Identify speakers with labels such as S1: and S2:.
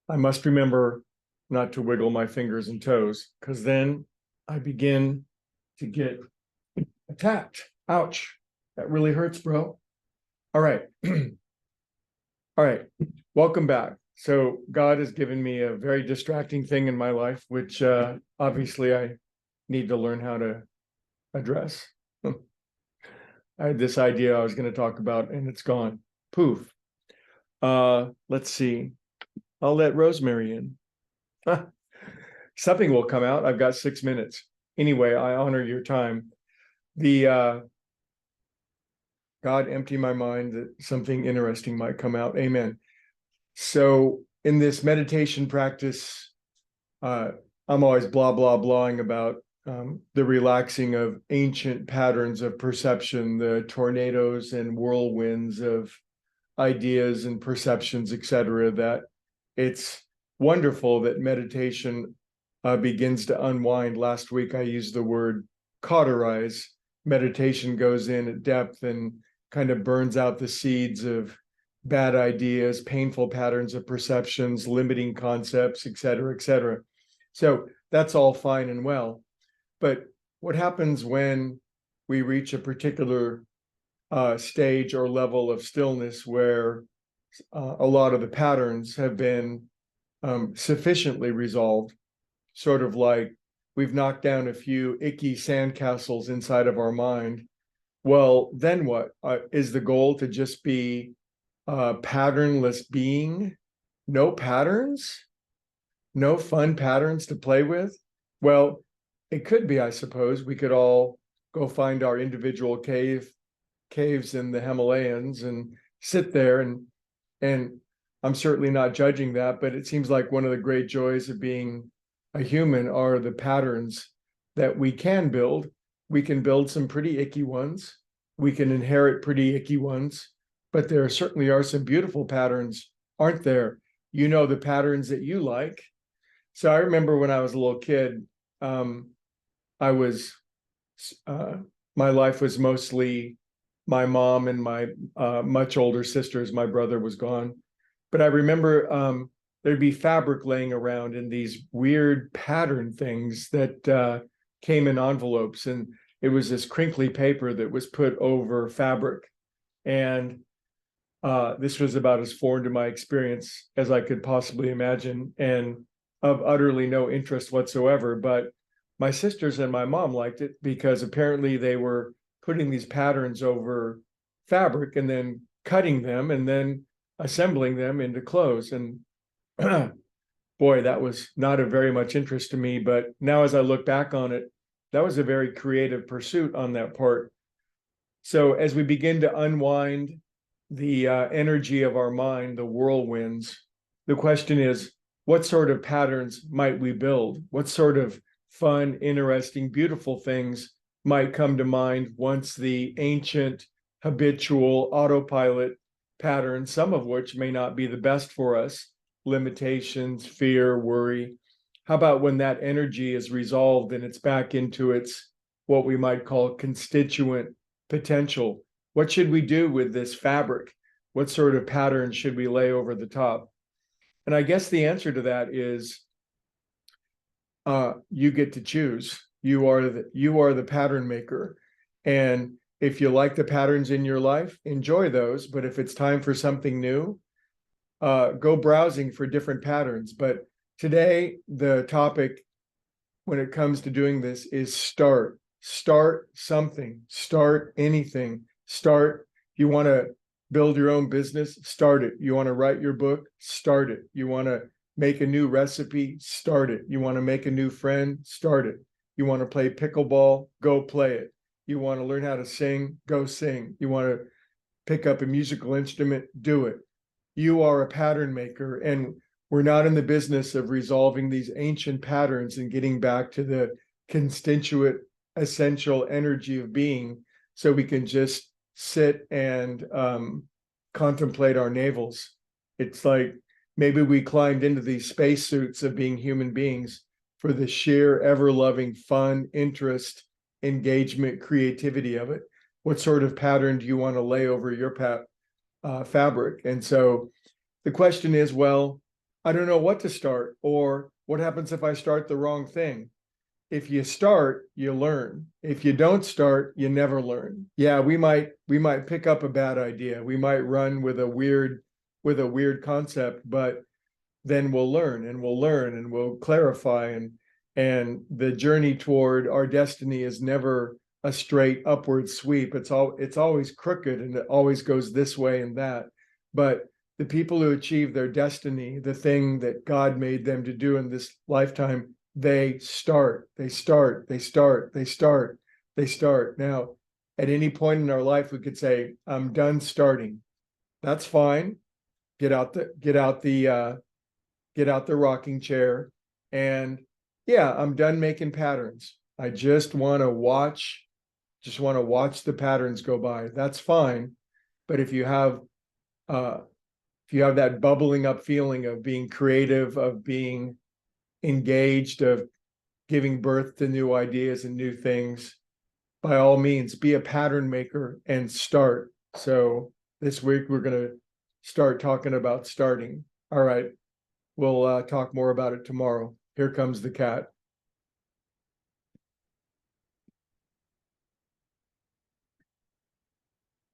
S1: I must remember not to wiggle my fingers and toes, because then I begin to get attacked. Ouch. That really hurts, bro. All right. All right. Welcome back. So God has given me a very distracting thing in my life, which obviously I need to learn how to address. I had this idea I was going to talk about, and it's gone. Poof. Let's see. I'll let Rosemary in. Something will come out. I've got 6 minutes. Anyway, I honor your time. The God, empty my mind that something interesting might come out. Amen. So in this meditation practice, I'm always blah, blah, blahing about the relaxing of ancient patterns of perception, the tornadoes and whirlwinds of ideas and perceptions, etc. That it's wonderful that meditation begins to unwind. Last week, I used the word cauterize. Meditation goes in at depth and kind of burns out the seeds of bad ideas, painful patterns of perceptions, limiting concepts, et cetera, et cetera. So that's all fine and well. But what happens when we reach a particular stage or level of stillness where a lot of the patterns have been sufficiently resolved, sort of like we've knocked down a few icky sandcastles inside of our mind? Well, then what? Is the goal to just be a patternless being? No patterns? No fun patterns to play with? Well, it could be, I suppose. We could all go find our individual caves in the Himalayas and sit there, and I'm certainly not judging that, but it seems like one of the great joys of being a human are the patterns that we can build. We can build some pretty icky ones. We can inherit pretty icky ones, but there certainly are some beautiful patterns, aren't there? You know, the patterns that you like. So I remember when I was a little kid, I was, my life was mostly my mom and my much older sisters. My brother was gone. But I remember there'd be fabric laying around in these weird pattern things that came in envelopes. And it was this crinkly paper that was put over fabric. And this was about as foreign to my experience as I could possibly imagine, and of utterly no interest whatsoever. But my sisters and my mom liked it because apparently they were putting these patterns over fabric and then cutting them and then assembling them into clothes. And boy, that was not of very much interest to me. But now as I look back on it, that was a very creative pursuit on that part. So as we begin to unwind the energy of our mind, the whirlwinds, the question is, what sort of patterns might we build? What sort of fun, interesting, beautiful things might come to mind once the ancient, habitual, autopilot patterns, some of which may not be the best for us, limitations, fear, worry. How about when that energy is resolved and it's back into its, what we might call constituent potential? What should we do with this fabric? What sort of pattern should we lay over the top? And I guess the answer to that is you get to choose. You are the pattern maker. And if you like the patterns in your life, enjoy those. But if it's time for something new, go browsing for different patterns. But today, the topic when it comes to doing this is start. Start something. Start anything. Start. You want to build your own business? Start it. You want to write your book? Start it. You want to make a new recipe? Start it. You want to make a new friend? Start it. You want to play pickleball? Go play it. You want to learn how to sing? Go sing. You want to pick up a musical instrument? Do it. You are a pattern maker, and we're not in the business of resolving these ancient patterns and getting back to the constituent essential energy of being so we can just sit and contemplate our navels. It's like maybe we climbed into these spacesuits of being human beings for the sheer ever-loving fun, interest, engagement, creativity of it. What sort of pattern do you want to lay over your fabric? And so the question is, well, I don't know what to start, or what happens if I start the wrong thing? If you start, you learn. If you don't start, you never learn. Yeah, we might pick up a bad idea. We might run with a weird concept, but then we'll learn and we'll learn and we'll clarify, and the journey toward our destiny is never a straight upward sweep. It's always crooked, and it always goes this way and that. But the people who achieve their destiny, the thing that God made them to do in this lifetime, they start. Now, at any point in our life, we could say, I'm done starting. That's fine. Get out the rocking chair, and yeah, I'm done making patterns. I just want to watch the patterns go by. That's fine. But if you have that bubbling up feeling of being creative, of being engaged, of giving birth to new ideas and new things, by all means, be a pattern maker and start. So this week we're going to start talking about starting. All right. We'll talk more about it tomorrow. Here comes the cat.